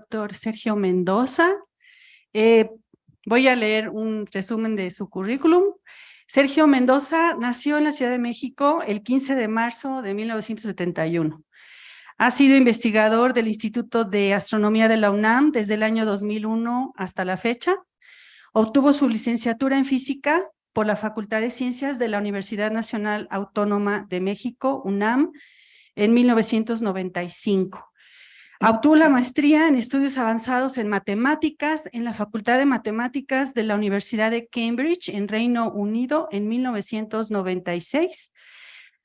doctor Sergio Mendoza. Voy a leer un resumen de su currículum. Sergio Mendoza nació en la Ciudad de México el 15 de marzo de 1971. Ha sido investigador del Instituto de Astronomía de la UNAM desde el año 2001 hasta la fecha. Obtuvo su licenciatura en física por la Facultad de Ciencias de la Universidad Nacional Autónoma de México, UNAM, en 1995. Obtuvo la maestría en estudios avanzados en matemáticas en la Facultad de Matemáticas de la Universidad de Cambridge, en Reino Unido, en 1996.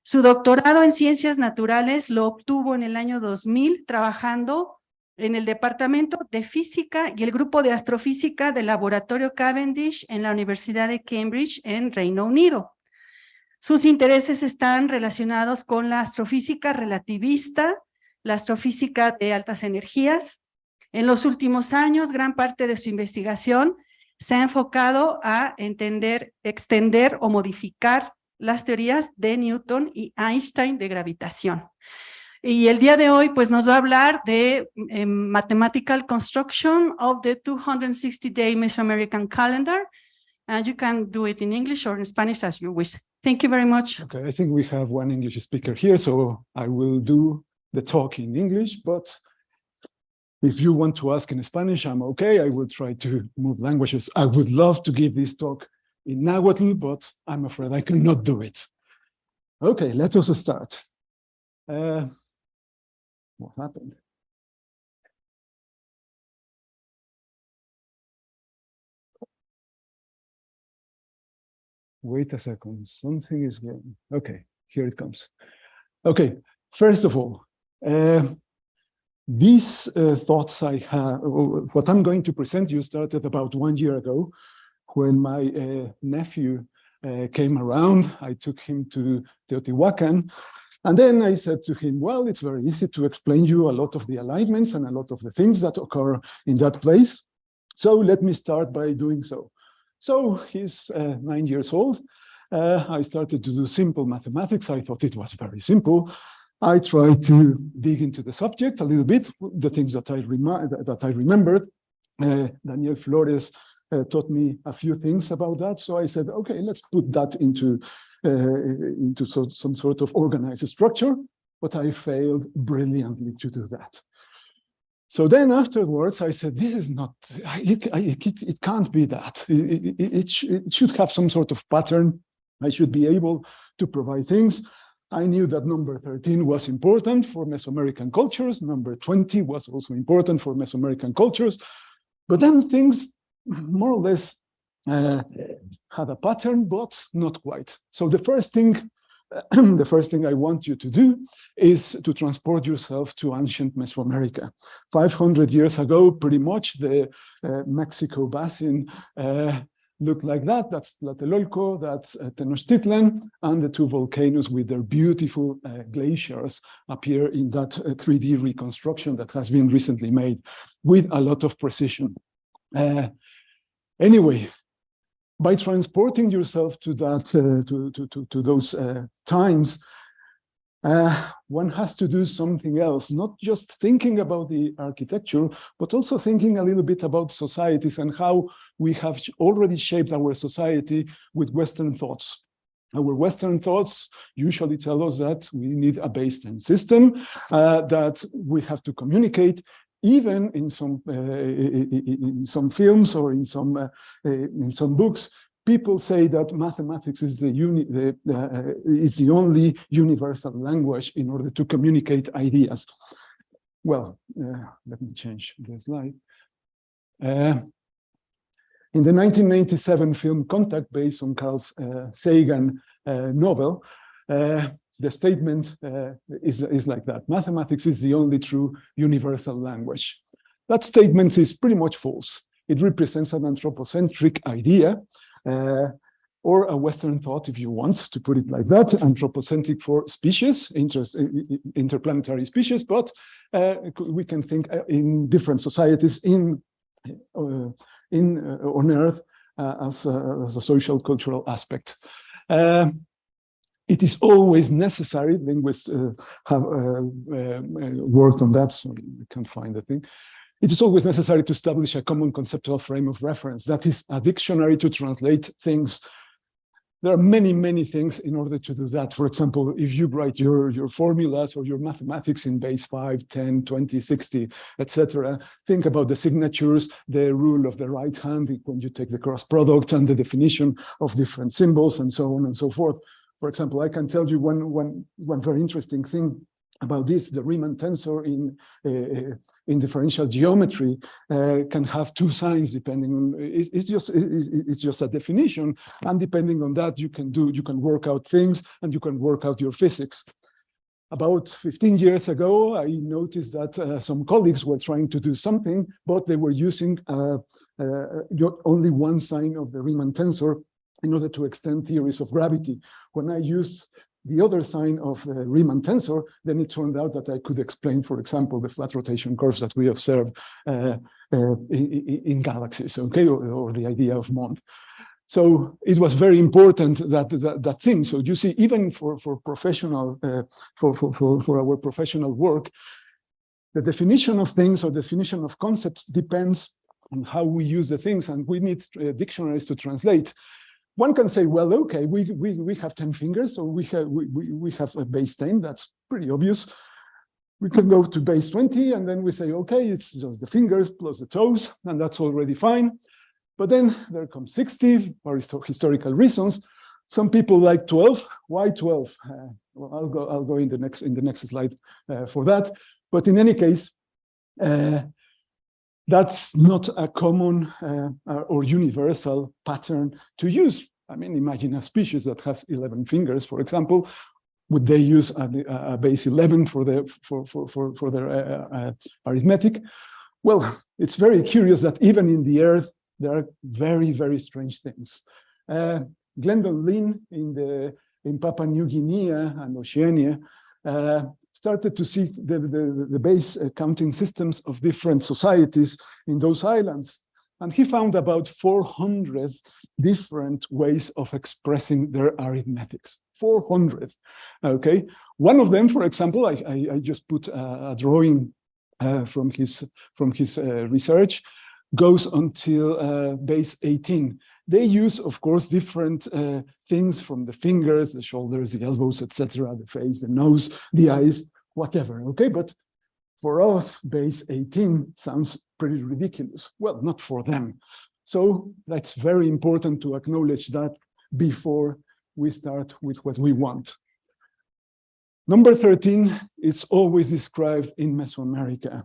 Su doctorado en ciencias naturales lo obtuvo en el año 2000, trabajando en el Departamento de Física y el Grupo de Astrofísica del Laboratorio Cavendish en la Universidad de Cambridge, en Reino Unido. Sus intereses están relacionados con la astrofísica relativista, la astrofísica de altas energías. En los últimos años, gran parte de su investigación se ha enfocado a entender, extender o modificar las teorías de Newton y Einstein de gravitación. Y el día de hoy, pues, nos va a hablar de mathematical construction of the 260-day Mesoamerican calendar. And you can do it in English or in Spanish as you wish. Thank you very much. Okay, I think we have one English speaker here, so I will do the talk in English, but if you want to ask in Spanish, I'm okay. I will try to move languages. I would love to give this talk in Nahuatl, but I'm afraid I cannot do it. Okay, let us start. What happened? Wait a second, something is wrong. Okay, here it comes. Okay, first of all, these thoughts I have, what I'm going to present you started about 1 year ago when my nephew came around. I took him to Teotihuacan, and then I said to him, well, it's very easy to explain you a lot of the alignments and a lot of the things that occur in that place. So let me start by doing so. So he's 9 years old. I started to do simple mathematics. I thought it was very simple. I tried to dig into the subject a little bit, the things that I remembered. Daniel Flores taught me a few things about that. So I said, okay, let's put that into some sort of organized structure, but I failed brilliantly to do that. So then afterwards, I said, this is not, it can't be that. It should have some sort of pattern. I should be able to provide things. I knew that number 13 was important for Mesoamerican cultures. Number 20 was also important for Mesoamerican cultures. But then things more or less had a pattern, but not quite. So the first thing I want you to do is to transport yourself to ancient Mesoamerica. 500 years ago, pretty much, the Mexico basin looked like that. That's Tlatelolco, that's Tenochtitlan, and the two volcanoes with their beautiful glaciers appear in that 3D reconstruction that has been recently made with a lot of precision. Anyway, by transporting yourself to that to those times, one has to do something else, not just thinking about the architecture, but also thinking a little bit about societies and how we have already shaped our society with Western thoughts. Our Western thoughts usually tell us that we need a base-10 system, that we have to communicate. Even in some films or in some books, people say that mathematics is the only universal language in order to communicate ideas. Well, let me change the slide. In the 1997 film Contact, based on Carl Sagan novel, the statement is like that. Mathematics is the only true universal language. That statement is pretty much false. It represents an anthropocentric idea, or a Western thought, if you want to put it like that, anthropocentric for species, interplanetary species, but we can think in different societies on Earth as a social cultural aspect. It is always necessary, linguists have worked on that, so I can't find the thing. it is always necessary to establish a common conceptual frame of reference. That is a dictionary to translate things. There are many, many things in order to do that. For example, if you write your formulas or your mathematics in base 5, 10, 20, 60, etc., think about the signatures, the rule of the right hand when you take the cross product, and the definition of different symbols, and so on and so forth. For example, I can tell you one very interesting thing about this. The Riemann tensor in differential geometry can have two signs depending on, it's just a definition, and depending on that you can work out things and you can work out your physics. About 15 years ago, I noticed that some colleagues were trying to do something, but they were using only one sign of the Riemann tensor in order to extend theories of gravity. When I use the other sign of the Riemann tensor, then it turned out that I could explain, for example, the flat rotation curves that we observe in galaxies, okay, or the idea of Mond. So it was very important that thing. So you see, even for professional, for our professional work, the definition of things or definition of concepts depends on how we use the things, and we need dictionaries to translate. One can say, well, okay, we have 10 fingers, so we have a base 10, that's pretty obvious. We can go to base 20, and then we say, okay, it's just the fingers plus the toes, and that's already fine. But then there comes 60 for historical reasons. Some people like 12. Why 12? Well, I'll go in the next slide for that. But in any case, that's not a common or universal pattern to use. I mean, imagine a species that has 11 fingers, for example. Would they use a base 11 for their arithmetic? Well, it's very curious that even in the Earth, there are very, very strange things. Glendon Lynn in Papua New Guinea and Oceania started to see the base counting systems of different societies in those islands. And he found about 400 different ways of expressing their arithmetics. 400, okay? One of them, for example, I just put a drawing from his research, goes until base 18. They use, of course, different things from the fingers, the shoulders, the elbows, etc., the face, the nose, the eyes, whatever, okay? But for us, base 18 sounds pretty ridiculous. Well, not for them. So that's very important to acknowledge that before we start with what we want. Number 13 is always described in Mesoamerica.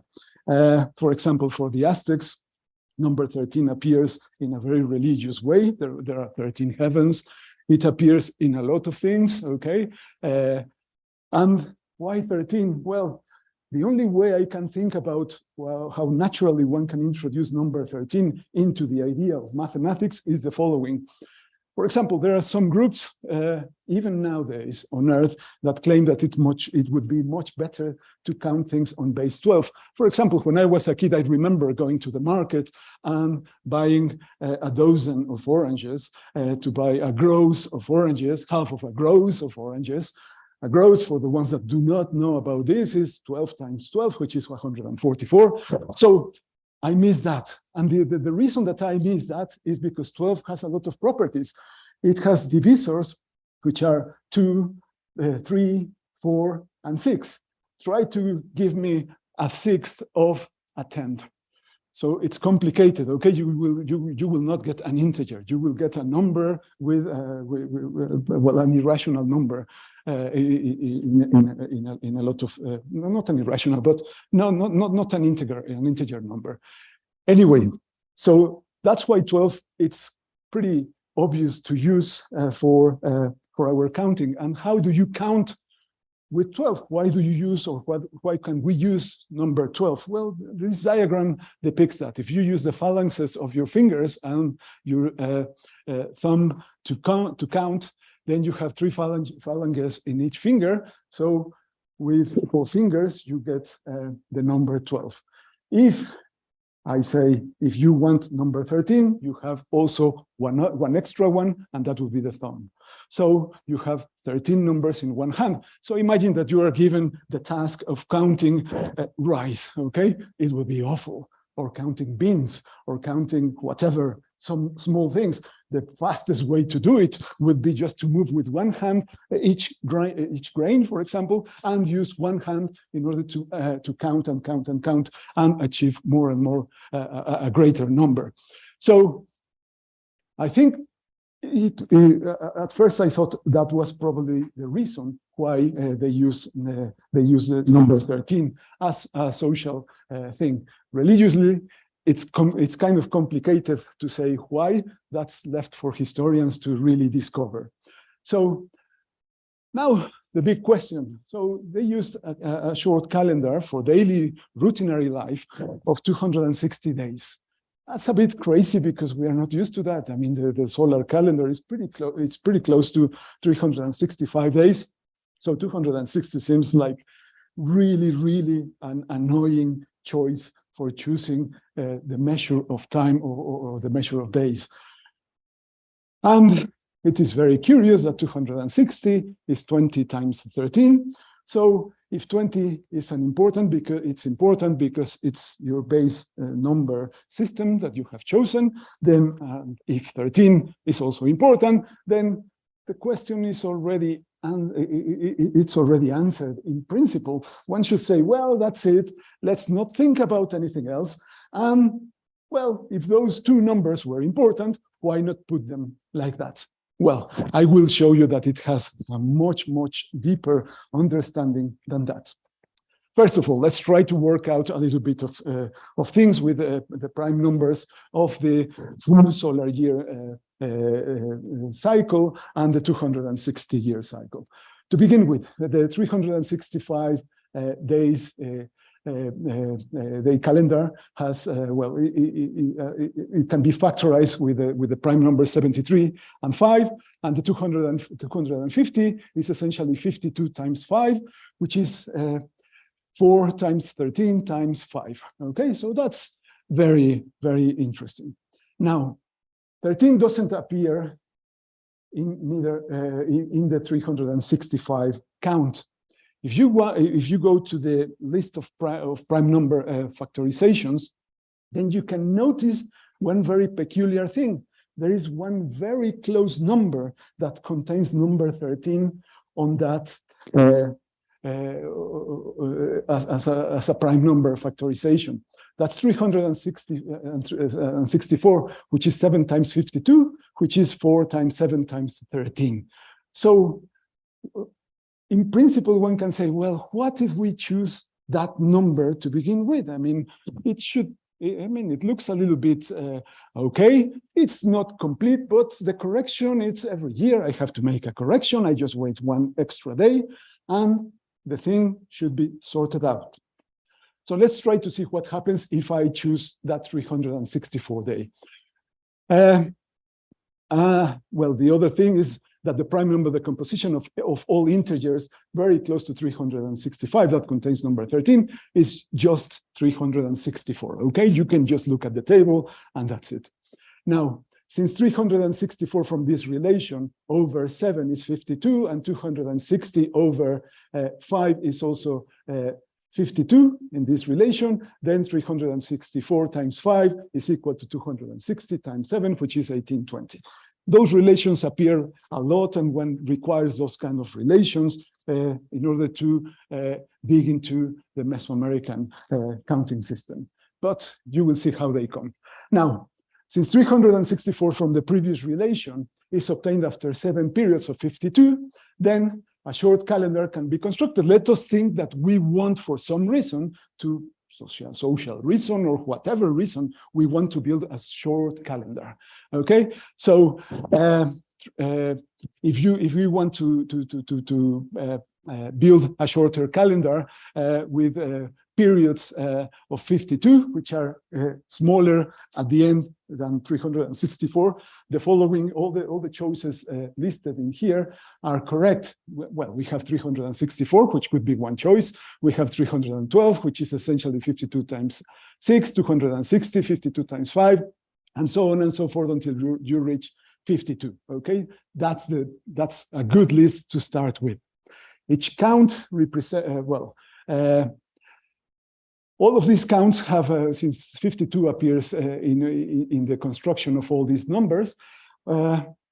For example, for the Aztecs, number 13 appears in a very religious way. There are 13 heavens. It appears in a lot of things, okay? And why 13? Well, the only way I can think about how naturally one can introduce number 13 into the idea of mathematics is the following. For example, there are some groups, even nowadays on Earth, that claim that it would be much better to count things on base 12. For example, when I was a kid, I remember going to the market and buying a dozen of oranges, to buy a gross of oranges, half of a gross of oranges. A gross, for the ones that do not know about this, is 12 times 12, which is 144. So I miss that. And the reason that I miss that is because 12 has a lot of properties. It has divisors, which are 2, 3, 4, and 6. Try to give me a sixth of a tenth. So it's complicated, okay? You will not get an integer. You will get a number with well, an irrational number in a lot of not an irrational, but not an integer number. Anyway, so that's why 12 it's pretty obvious to use for our counting. And how do you count with 12? Why do you use, or why can we use number 12? Well, this diagram depicts that. If you use the phalanxes of your fingers and your thumb to count, then you have 3 phalanges in each finger. So with 4 fingers, you get the number 12. If I say, if you want number 13, you have also one extra one, and that will be the thumb. So you have 13 numbers in one hand. So imagine that you are given the task of counting rice, okay? It would be awful. or counting beans, or counting whatever, some small things, the fastest way to do it would be just to move with one hand each grain, for example, and use one hand in order to count and count and count and achieve more and more a greater number. So I think at first I thought that was probably the reason why they use the number 13 as a social thing. Religiously, it's kind of complicated to say why. That's left for historians to really discover. So now the big question. So they used a short calendar for daily routinary life of 260 days. That's a bit crazy because we are not used to that. I mean, the solar calendar is pretty close to 365 days. So 260 seems like really, really an annoying choice for choosing the measure of time or the measure of days. And it is very curious that 260 is 20 times 13. So if 20 is important because it's your base number system that you have chosen, then if 13 is also important, then the question is already answered in principle. One should say, well, that's it. Let's not think about anything else. Well, if those two numbers were important, why not put them like that? Well, I will show you that it has a much, much deeper understanding than that. First of all, let's try to work out a little bit of things with the prime numbers of the full solar year cycle and the 260-year cycle. To begin with, the 365 days the calendar has, well, it can be factorized with the prime number 73 and 5, and the 250 is essentially 52 times 5, which is 4 times 13 times 5. Okay, so that's very, very interesting. Now, 13 doesn't appear in neither in the 365 count. If you go to the list of prime number factorizations, then you can notice one very peculiar thing. There is one very close number that contains number 13 on that as a prime number factorization. That's 364, which is 7 times 52, which is 4 times 7 times 13. So in principle, one can say, well, what if we choose that number to begin with? I mean, it looks a little bit okay. It's not complete, but the correction, it's every year I have to make a correction. I just wait one extra day and the thing should be sorted out. So let's try to see what happens if I choose that 364 day. Well, the other thing is that the prime number, the composition of all integers, very close to 365, that contains number 13, is just 364, okay? You can just look at the table, and that's it. Now, since 364 from this relation over 7 is 52, and 260 over 5 is also 52 in this relation, then 364 times 5 is equal to 260 times 7, which is 1820. Those relations appear a lot, and one requires those kind of relations in order to dig into the Mesoamerican counting system. But you will see how they come. Now, since 364 from the previous relation is obtained after 7 periods of 52, then a short calendar can be constructed. Let us think that we want, for some reason, to social reason or whatever reason, we want to build a short calendar. Okay, so if we want to build a shorter calendar with periods of 52, which are smaller at the end than 364, the following, all the choices listed in here are correct. Well, we have 364, which could be one choice. We have 312, which is essentially 52 times 6, 260, 52 times 5, and so on and so forth until you reach 52. Okay, that's a good list to start with. Each count represents All of these counts have, since 52 appears in the construction of all these numbers,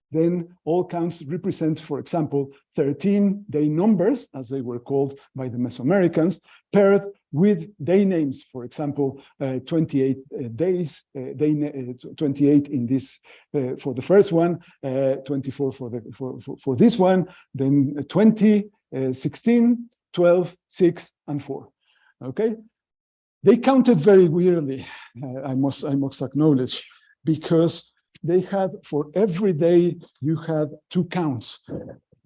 then all counts represent, for example, 13-day numbers, as they were called by the Mesoamericans, paired with day names. For example, 28 days, 28 in this for the first one, 24 for this one, then 20, 16, 12, 6, and 4. Okay. They counted very weirdly, I must acknowledge, because they had, for every day, you had 2 counts.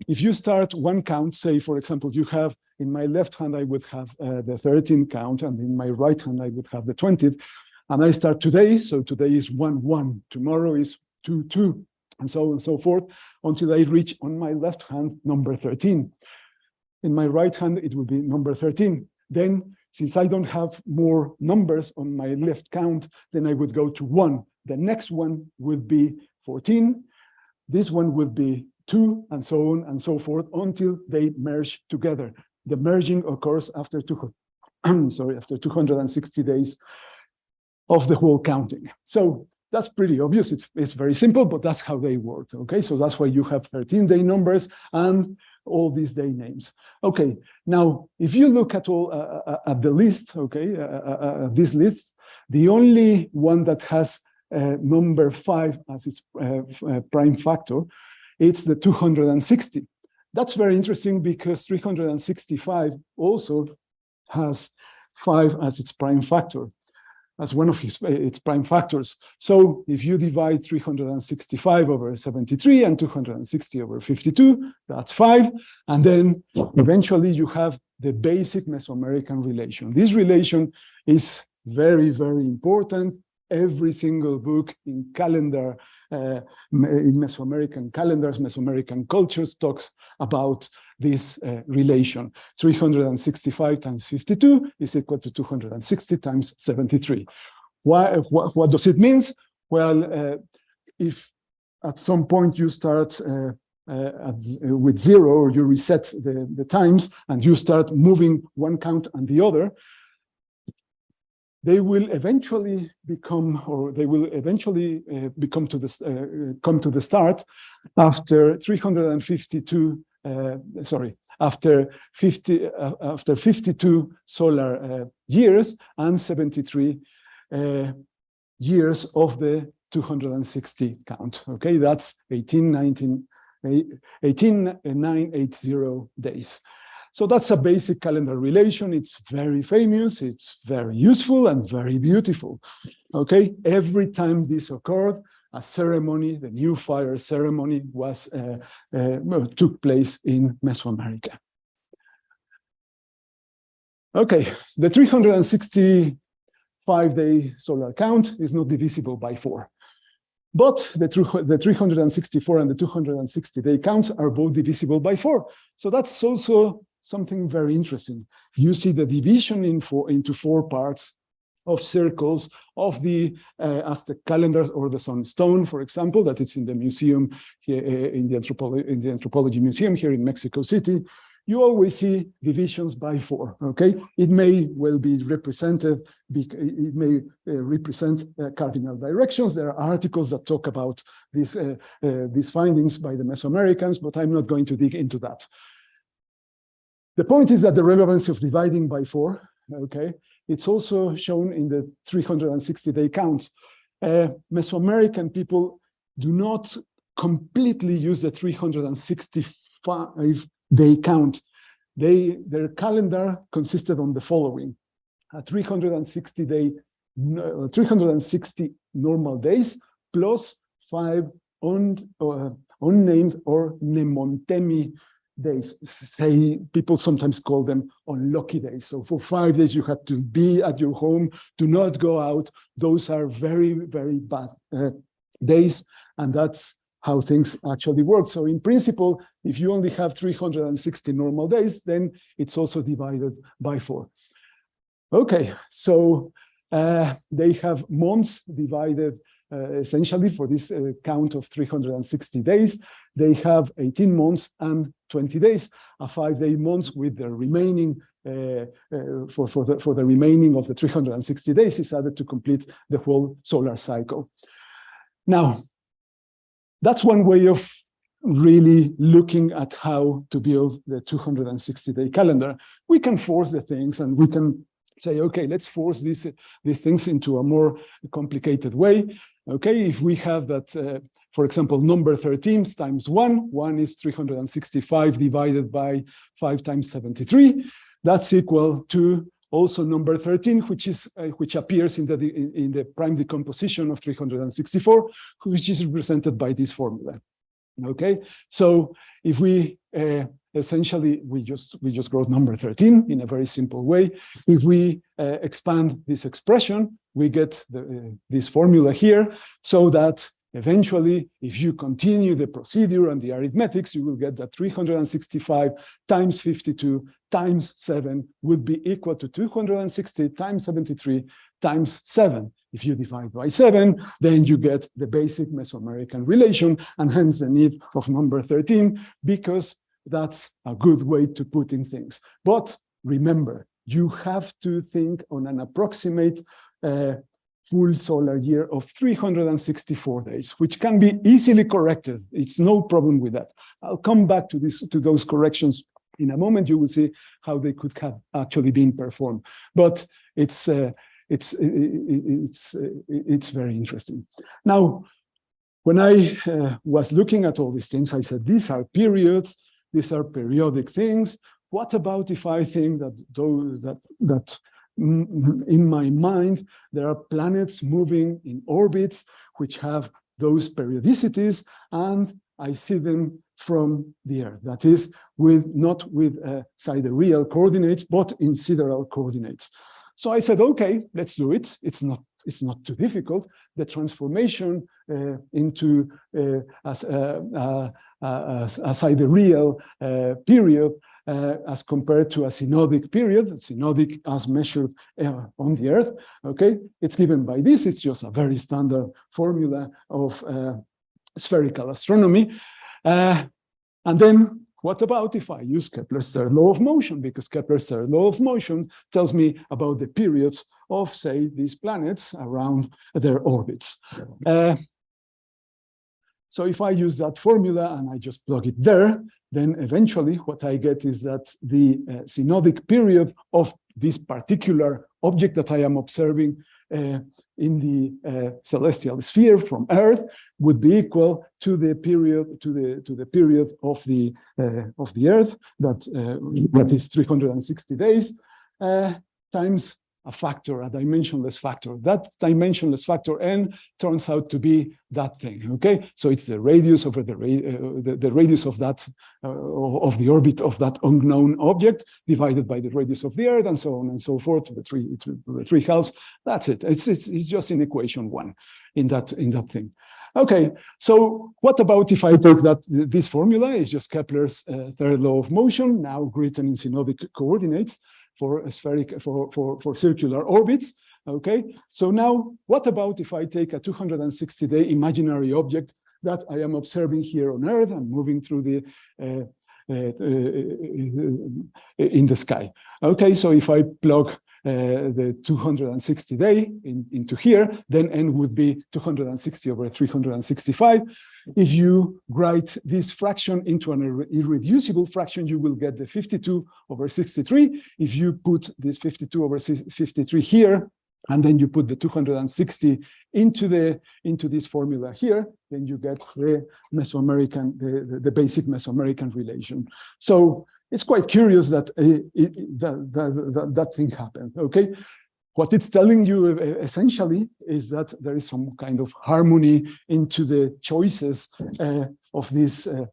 If you start one count, say, for example, you have, in my left hand, I would have the 13th count, and in my right hand, I would have the 20th. And I start today, so today is 1, 1. Tomorrow is 2, 2, and so on and so forth, until I reach, on my left hand, number 13. In my right hand, it will be number 13. Then, since I don't have more numbers on my left count, then I would go to 1. The next one would be 14. This one would be 2, and so on and so forth, until they merge together. The merging occurs after after 260 days of the whole counting. So that's pretty obvious. It's very simple, but that's how they work. Okay, so that's why you have 13-day numbers and all these day names. Okay, now if you look at all at the list, okay, these lists, the only one that has number 5 as its prime factor, it's the 260. That's very interesting because 365 also has 5 as its prime factor, as one of its prime factors. So if you divide 365 over 73 and 260 over 52, that's 5. And then eventually you have the basic Mesoamerican relation. This relation is very, very important. Every single book in calendar, in Mesoamerican calendars, Mesoamerican cultures talks about this relation. 365 times 52 is equal to 260 times 73. What does it mean? Well, if at some point you start with 0, or you reset the times, and you start moving one count and the other, they will eventually become, or they will eventually come to the start after 352. After 52 solar years and 73 years of the 260 count. Okay, that's 18980 days. So that's a basic calendar relation. It's very famous, it's very useful, and very beautiful. Okay, every time this occurred, a ceremony, the new fire ceremony, took place in Mesoamerica. Okay, the 365-day solar count is not divisible by 4. But the 364 and the 260-day counts are both divisible by 4. So that's also something very interesting. You see the division into 4 parts of circles of the Aztec calendars, or the sunstone, for example, that it's in the museum here, in the Anthropology Museum here in Mexico City. You always see divisions by 4. Okay, it may well be represented. It may represent cardinal directions. There are articles that talk about these findings by the Mesoamericans, but I'm not going to dig into that. The point is that the relevance of dividing by 4, okay, it's also shown in the 360-day counts. Mesoamerican people do not completely use the 365-day count. Their calendar consisted on the following: a 360 normal days plus 5 unnamed or mnemontemi days. Say, people sometimes call them unlucky days. So for 5 days you had to be at your home, do not go out. Those are very, very bad days, and that's how things actually work. So in principle, if you only have 360 normal days, then it's also divided by 4. Okay, so they have months divided essentially for this count of 360 days. They have 18 months and 20 days, a 5-day month with the remaining for the remaining of the 360 days is added to complete the whole solar cycle. Now, that's one way of really looking at how to build the 260-day calendar. We can force the things, and we can say, okay, let's force these things into a more complicated way. Okay, if we have that, for example, number 13 times 1 is 365 divided by 5 times 73. That's equal to also number 13, which appears in the prime decomposition of 364, which is represented by this formula. Okay, so if we essentially we just wrote number 13 in a very simple way. If we expand this expression, we get this formula here, so that eventually, if you continue the procedure and the arithmetics, you will get that 365 times 52 times 7 would be equal to 260 times 73 times 7. If you divide by 7, then you get the basic Mesoamerican relation, and hence the need of number 13, because that's a good way to put in things. But remember, you have to think on an approximate full solar year of 364 days, which can be easily corrected. It's no problem with that. I'll come back to those corrections in a moment. You will see how they could have actually been performed. But it's very interesting. Now, when I was looking at all these things, I said, these are periods, these are periodic things. What about if I think that in my mind, there are planets moving in orbits which have those periodicities, and I see them from the Earth. That is, not with sidereal coordinates, but in sidereal coordinates. So I said, okay, let's do it. It's not too difficult. The transformation into a sidereal period as compared to a synodic period, synodic as measured on the Earth, okay? It's given by this. It's just a very standard formula of spherical astronomy. And then what about if I use Kepler's third law of motion? Because Kepler's third law of motion tells me about the periods of, say, these planets around their orbits. So if I use that formula and I just plug it there, then eventually what I get is that the synodic period of this particular object that I am observing in the celestial sphere from Earth would be equal to the period of the Earth that is 360 days times a factor, a dimensionless factor. That dimensionless factor n turns out to be that thing. Okay, so it's the radius over the radius of that of the orbit of that unknown object divided by the radius of the Earth, and so on and so forth to the three halves. That's it. It's just in equation 1 in that thing. Okay, so what about if I take this formula is just Kepler's third law of motion, now written in synodic coordinates for circular orbits. Okay, so now what about if I take a 260-day imaginary object that I am observing here on Earth and moving through in the sky? Okay, so if I plug the 260-day into here, then n would be 260 over 365. If you write this fraction into an irreducible fraction, you will get the 52 over 63. If you put this 52 over 53 here, and then you put the 260 into this formula here, then you get the Mesoamerican, the basic Mesoamerican relation. So it's quite curious that that thing happened. Okay, what it's telling you essentially is that there is some kind of harmony into the choices of the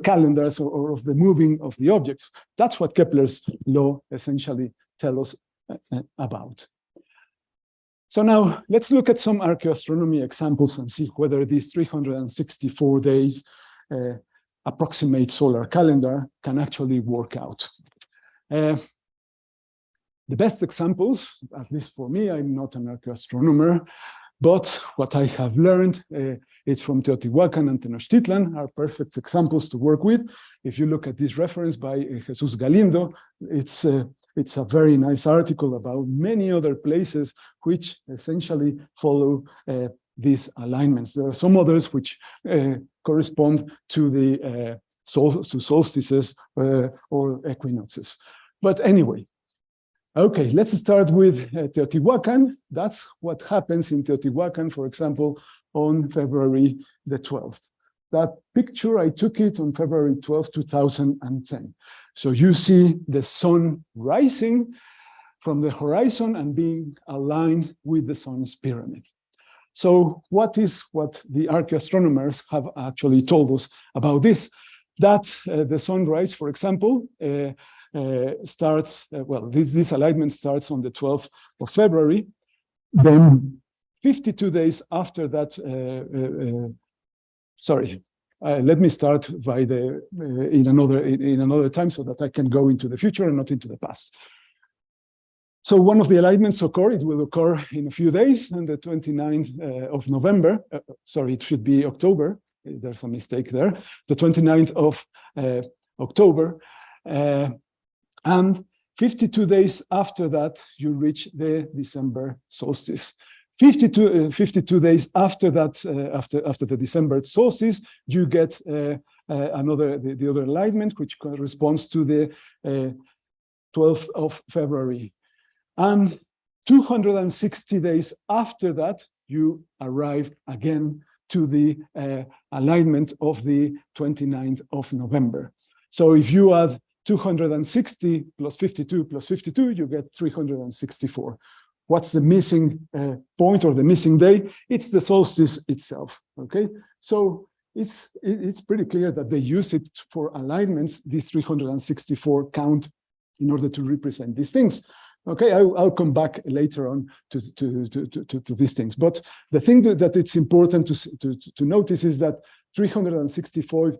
calendars or of the moving of the objects. That's what Kepler's law essentially tells us about. So now let's look at some archaeoastronomy examples and see whether these 364 days approximate solar calendar can actually work out. The best examples, at least for me, I'm not an archaeoastronomer, But what I have learned is from Teotihuacan and Tenochtitlan are perfect examples to work with. If you look at this reference by Jesus Galindo, it's a very nice article about many other places which essentially follow these alignments. There are some others which correspond to the solstices or equinoxes. But anyway, okay, let's start with Teotihuacan. That's what happens in Teotihuacan, for example, on February the 12th. That picture, I took it on February 12, 2010. So you see the sun rising from the horizon and being aligned with the sun's pyramid. So what the archaeoastronomers have actually told us about this? That the sunrise, for example, starts, well, this alignment starts on the 12th of February. Then 52 days after that, let me start by in another time so that I can go into the future and not into the past. So one of the alignments occur, it will occur in a few days on the 29th of November. Sorry, it should be October. There's a mistake there. The 29th of October. And 52 days after that, you reach the December solstice. 52 days after that, after the December solstice, you get the other alignment, which corresponds to the 12th of February. And 260 days after that, you arrive again to the alignment of the 29th of November. So if you add 260 plus 52 plus 52, you get 364. What's the missing point or the missing day? It's the solstice itself, okay? So it's pretty clear that they use it for alignments, this 364 count, in order to represent these things. Okay, I'll come back later on to these things. But the thing that it's important to notice is that 364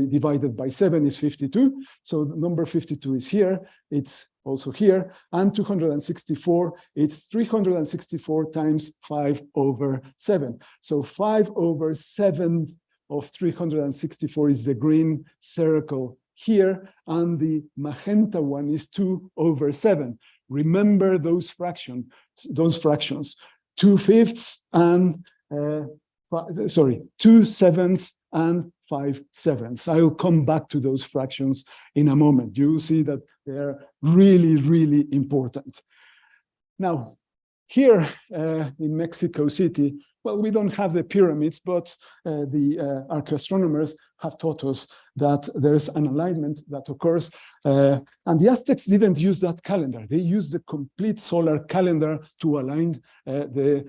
divided by 7 is 52. So the number 52 is here. It's also here. And 264, it's 364 times 5 over 7. So 5 over 7 of 364 is the green circle here, and the magenta one is 2 over 7. Remember those fractions, 2/5 and 2/7 and 5/7. I'll come back to those fractions in a moment. You will see that they're really, really important. Now, here in Mexico City, well, we don't have the pyramids, but the archaeoastronomers have taught us that there's an alignment that occurs. And the Aztecs didn't use that calendar. They used the complete solar calendar to align the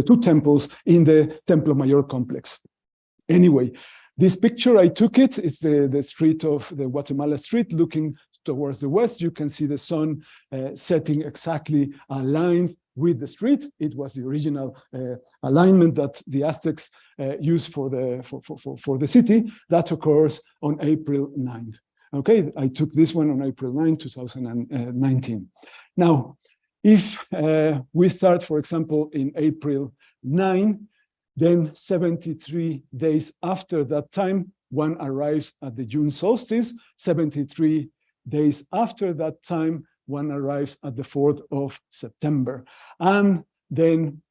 two temples in the Templo Mayor complex. Anyway, this picture, I took it. It's the street of the Guatemala Street looking towards the west. You can see the sun setting exactly aligned with the street. It was the original alignment that the Aztecs used for the city. That occurs on April 9th. Okay, I took this one on April 9, 2019. Now, if we start, for example, in April 9, then 73 days after that time, one arrives at the June solstice. 73 days after that time, one arrives at the 4th of September. And then,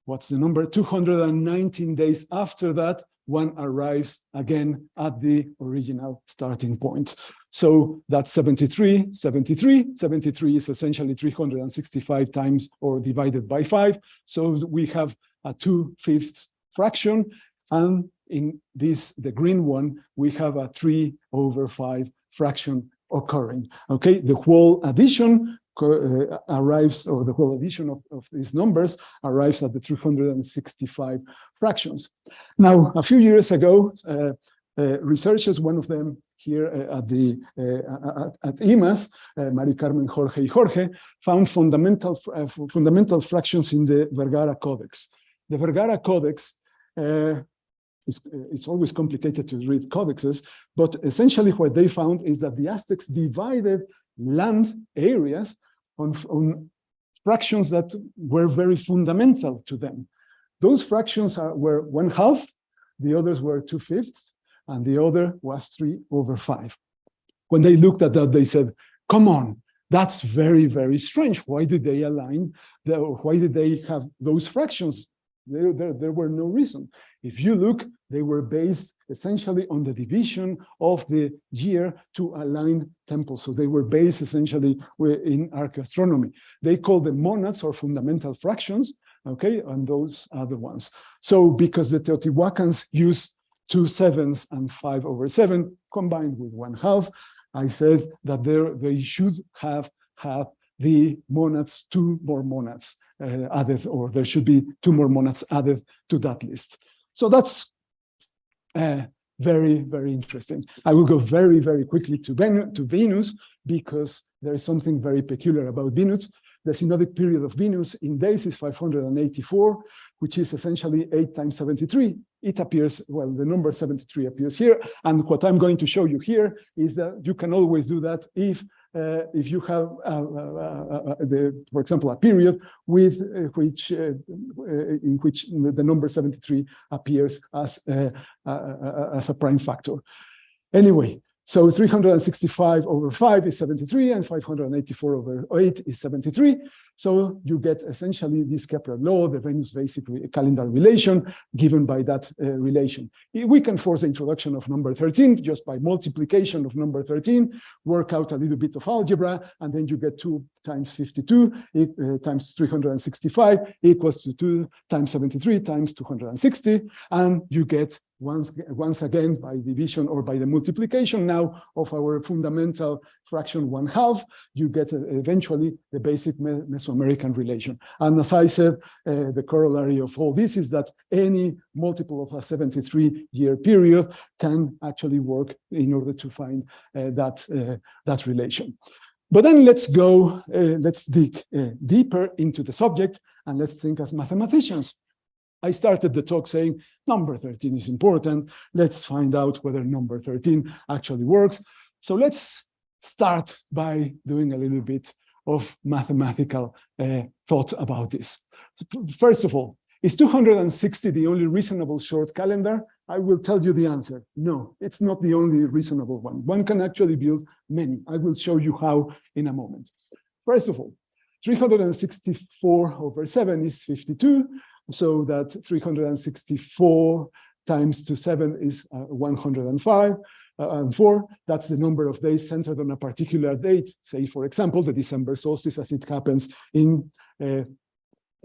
what's the number? 219 days after that, one arrives again at the original starting point. So that's 73. 73 is essentially 365 times or divided by 5. So we have a 2/5 fraction. And in this, the green one, we have a 3 over 5 fraction occurring. Okay, the whole addition arrives, or the whole addition of these numbers arrives at the 365 fractions. Now, a few years ago, researchers, one of them here at IMAS, Mari Carmen, Jorge y Jorge, found fundamental fractions in the Vergara Codex. The Vergara Codex, it's always complicated to read codexes, but essentially what they found is that the Aztecs divided land areas on fractions that were very fundamental to them. Those fractions were 1/2, the others were 2/5, and the other was 3/5. When they looked at that, they said, come on, that's very, very strange. Why did they align? Why did they have those fractions? There were no reason. If you look, they were based essentially on the division of the year to align temples. So they were based essentially in archaeoastronomy. They call them monads or fundamental fractions, okay, and those are the ones. So because the Teotihuacans use 2 7s and 5/7 combined with 1/2, I said that they should have had the monads, 2 more monads added, or there should be 2 more monads added to that list. So that's very, very interesting. I will go very, very quickly to Venus, because there is something very peculiar about Venus. The synodic period of Venus in days is 584, which is essentially 8 times 73. It appears, well, the number 73 appears here. And what I'm going to show you here is that you can always do that if you have, for example, a period with in which the number 73 appears as a prime factor. Anyway, so 365/5 is 73, and 584/8 is 73. So you get essentially this Kepler law, the Venus basic calendar relation, given by that relation. We can force the introduction of number 13 just by multiplication of number 13, work out a little bit of algebra, and then you get 2 times 52 times 365 equals to 2 times 73 times 260, and you get once again by division or by the multiplication now of our fundamental fraction 1/2, you get eventually the basic Mesoamerican relation. And as I said, the corollary of all this is that any multiple of a 73-year period can actually work in order to find that relation. But then let's dig deeper into the subject, and let's think as mathematicians. I started the talk saying number 13 is important. Let's find out whether number 13 actually works. So let's start by doing a little bit of mathematical thought about this. First of all, is 260 the only reasonable short calendar? I will tell you the answer. No, it's not the only reasonable one. One can actually build many. I will show you how in a moment. First of all, 364/7 is 52. So that 364 times 7 is 105 and 4. That's the number of days centered on a particular date. Say, for example, the December solstice, as it happens in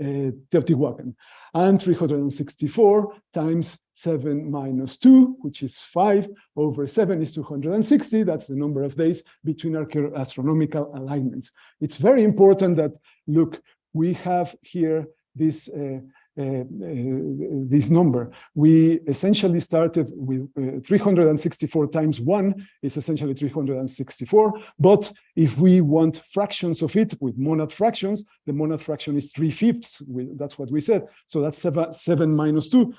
Teotihuacan. And 364 times 7 minus 2, which is 5/7 is 260. That's the number of days between our astronomical alignments. It's very important that, look, we have here this number. We essentially started with 364 times 1 is essentially 364. But if we want fractions of it with monad fractions, the monad fraction is 3/5. That's what we said. So that's 7 minus 2.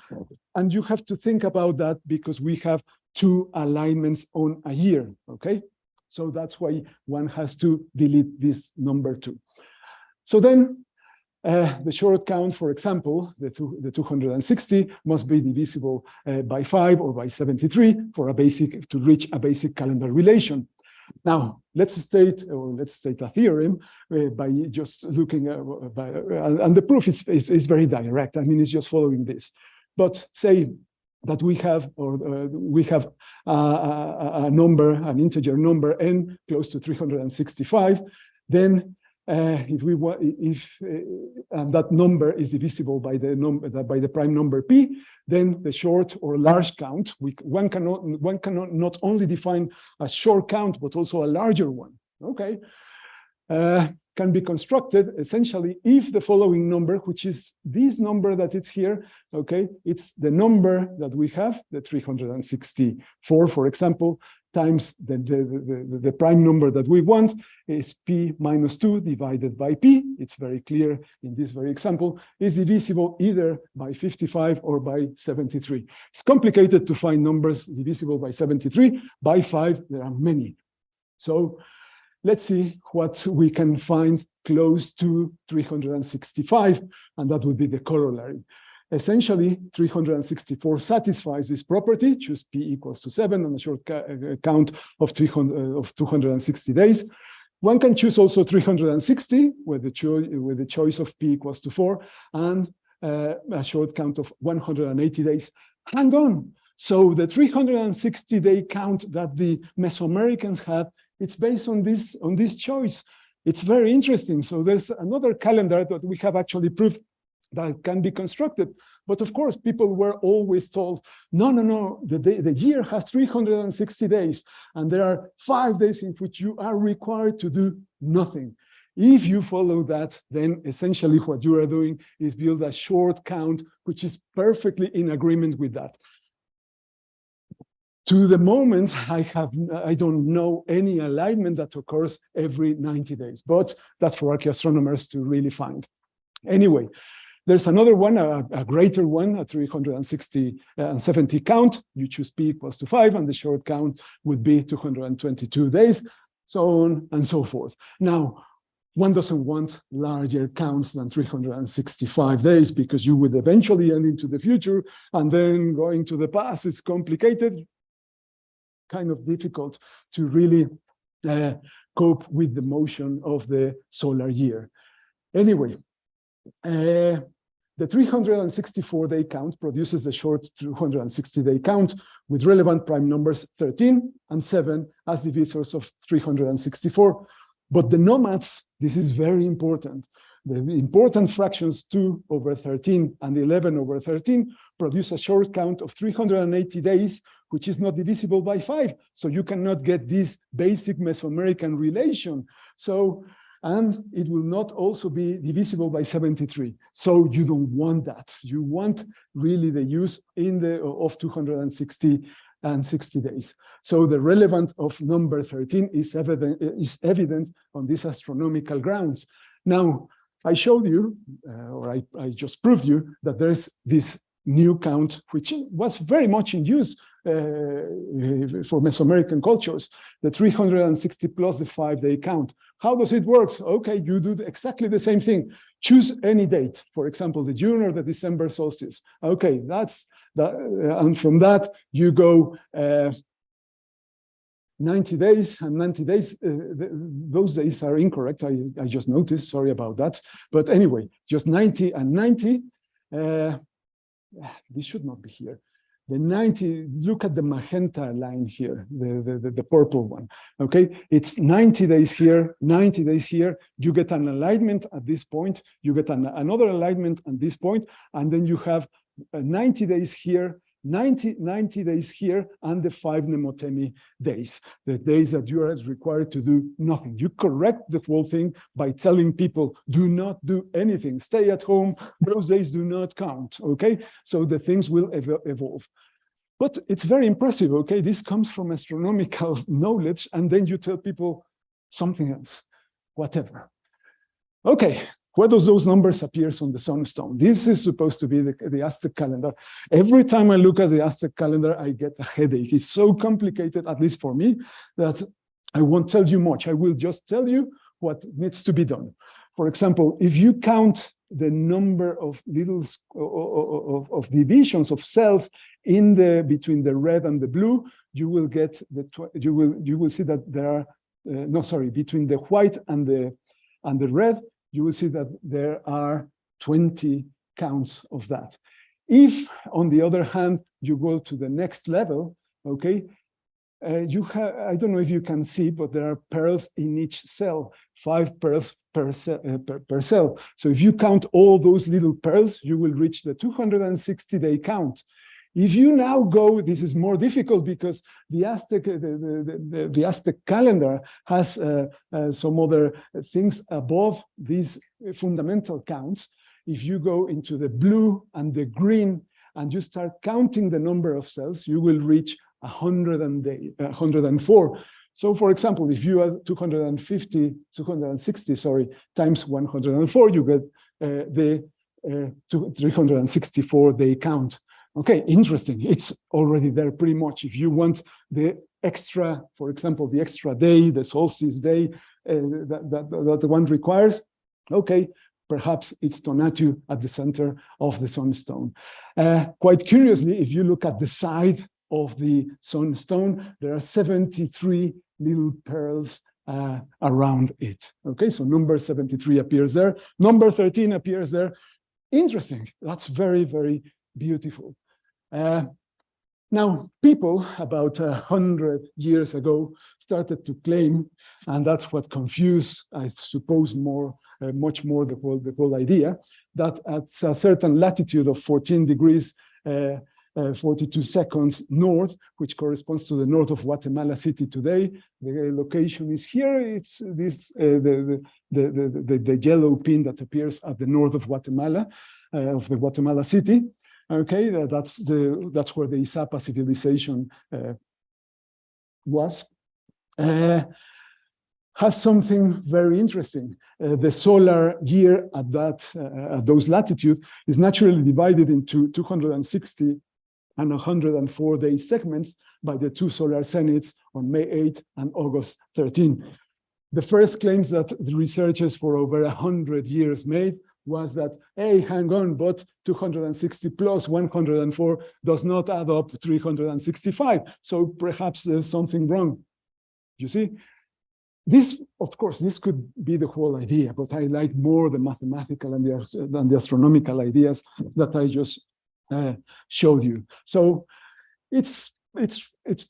And you have to think about that because we have 2 alignments on a year, okay? So that's why one has to delete this number 2. So then, the short count, for example, the 260 must be divisible by 5 or by 73 for to reach a basic calendar relation. Now, let's state a theorem by just looking at, and the proof is very direct. I mean, it's just following this. But say that we have a number, an integer number n close to 365, then and that number is divisible by the prime number p, then the short or large count, one cannot not only define a short count but also a larger one. Okay, can be constructed essentially if the following number, which is this number that it's here, okay, it's the number that we have, the 364, for example, times the prime number that we want is p minus 2 divided by p. It's very clear in this very example, is divisible either by 55 or by 73. It's complicated to find numbers divisible by 73. By 5, there are many. So let's see what we can find close to 365, and that would be the corollary. Essentially, 364 satisfies this property, choose p equals to 7 on a short count of 260 days. One can choose also 360 with the choice of p equals to 4 and a short count of 180 days. Hang on. So the 360-day count that the Mesoamericans had, it's based on this choice. It's very interesting. So there's another calendar that we have actually proved that can be constructed. But of course, people were always told, no, the year has 360 days, and there are 5 days in which you are required to do nothing. If you follow that, then essentially what you are doing is build a short count, which is perfectly in agreement with that. To the moment, I don't know any alignment that occurs every 90 days, but that's for archaeoastronomers to really find. Anyway, there's another one, a greater one, a 360 and 70 count. You choose p equals to 5, and the short count would be 222 days, so on and so forth. Now, one doesn't want larger counts than 365 days because you would eventually end into the future, and then going to the past is complicated, kind of difficult to really cope with the motion of the solar year. Anyway, the 364-day count produces the short 260-day count with relevant prime numbers 13 and 7 as divisors of 364. But the nomads, this is very important. The important fractions 2 over 13 and 11 over 13 produce a short count of 380 days, which is not divisible by 5. So you cannot get this basic Mesoamerican relation. So, and it will not also be divisible by 73. So you don't want that. You want really the use of 260 and 60 days. So the relevance of number 13 is evident on these astronomical grounds. Now, I showed you, or I just proved you, that there's this new count, which was very much in use for Mesoamerican cultures, the 360 plus the 5-day count. How does it work? Okay, you do exactly the same thing. Choose any date, for example, the June or the December solstice. Okay, that's that, and from that you go 90 days, and 90 days, those days are incorrect. I just noticed, sorry about that. But anyway, just 90 and 90. This should not be here. The 90, look at the magenta line here, the purple one, okay? It's 90 days here, 90 days here. You get an alignment at this point. You get another alignment at this point, and then you have 90 days here, 90 days here, and the 5 Nemotemi days, the days that you are required to do nothing. You correct the whole thing by telling people, do not do anything, stay at home, those days do not count, okay? So the things will evolve. But it's very impressive, okay? This comes from astronomical knowledge, and then you tell people something else, whatever. Okay. Where does those numbers appear on the sunstone? This is supposed to be the Aztec calendar. Every time I look at the Aztec calendar, I get a headache. It's so complicated, at least for me, that I won't tell you much. I will just tell you what needs to be done. For example, if you count the number of little of divisions of cells in between the red and the blue, you will get you will see that there are between the white and the red, you will see that there are 20 counts of that. If, on the other hand, you go to the next level, okay, you have, I don't know if you can see, but there are pearls in each cell, 5 pearls per cell. So if you count all those little pearls, you will reach the 260-day count. If you now go, this is more difficult because the Aztec calendar has some other things above these fundamental counts. If you go into the blue and the green and you start counting the number of cells, you will reach 104. So for example, if you have 260, times 104, you get the 364-day count. Okay, interesting. It's already there pretty much. If you want the extra, for example, the extra day, the solstice day that one requires, Okay, perhaps it's Tonatiuh at the center of the sunstone. Quite curiously, if you look at the side of the sunstone, there are 73 little pearls around it. Okay, so number 73 appears there. Number 13 appears there. Interesting. That's very, very beautiful. Now, people about 100 years ago started to claim, and that's what confused, I suppose, much more the whole idea, that at a certain latitude of 14 degrees 42 seconds north, which corresponds to the north of Guatemala City today. The location is here. It's this the yellow pin that appears at the north of Guatemala, of the Guatemala City. Okay, that's where the Izapa civilization was. Has something very interesting. The solar year at those latitudes is naturally divided into 260 and 104 day segments by the two solar zeniths on May 8 and August 13. The first claims that the researchers for over 100 years made was that, hey, hang on, but 260 plus 104 does not add up to 365. So perhaps there's something wrong. You see? This, of course, this could be the whole idea, but I like more the mathematical and the astronomical ideas that I just showed you. So it's